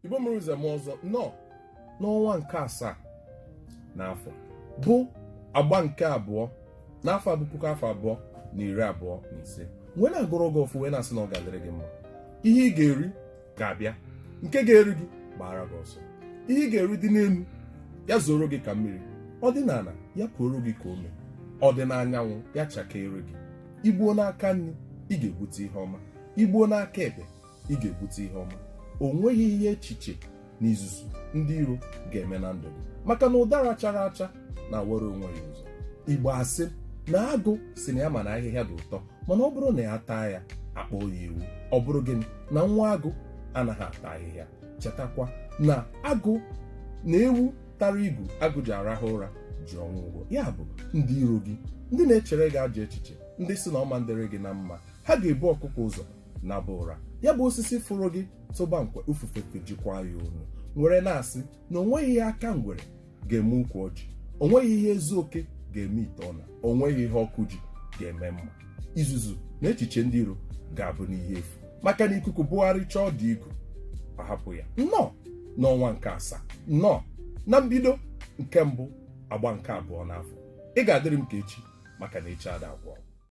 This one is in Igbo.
Igbo mụrụ ụzọ m ọzọ nọ n'ọnwa nke asaa n'afọ bụ agba nke abụọ n'afọ abụ 2025 wee na-agụrụ gị ọfụ wee na-asị na ọ ga-adịrị gị mma. Ihe ị ga-eri ga-abịa, nke ga-eri gị gbara gị ọsọ. Ihe ị ga-eri dị n'elu ya zoro gị ka mmiri, ọ dị n'ala ya pụoro gị ka ome, ọ dị n'anyanwụ ya chakere gị. Igbuo n'aka nri ị ga-egbute ihe ọma, igbuo n'aka ekpe ị ga-egbute ihe ọma. O nweghị ihe echiche na izuzu ndị iro ga-eme na ndụ gị, maka na ụdara chara acha na-awara onwe ya ụzọ. Igbo asị na agụ si na ya ma na ahịhịa dị ụtọ, mana ọ bụrụ na ya taa ya akpọ ya iwu. Ọ bụrụ gịnị na nwa agụ anaghị ata ahịhịa? Chetakwa na agụ na ewu tara igu agụ ji arahụ ụra ji ọnwụ ụgwọ. Ya bụ ndị iro gị, ndị na-echere gị ajọ echiche, ndị si na ọma ndịrị gị na mma, ha ga-ebu ọkụkọ ụzọ na bụ ụra. Ya bụ osisi fụrụ gị tụba nkwe ufufe jikwa ya onu, were na-asị na onweghị ihe aka ngwere ga-eme ukwu ọjị, onweghị ihe ezi oke ga-eme ite ọna, onweghị ihe ọkụ ji ga-eme mma. Izuzu na echiche ndị iro ga-abụ n'ihe efu, maka na ikuku bugharị chọọ dị igu ahapụ ya. Nnọọ n'ọnwa nke asaa, nnọọ na mbido nke mbụ agba nke abụọ n'afọ. Ị ga-adịrị m ka echi, maka na echi ada agwụ.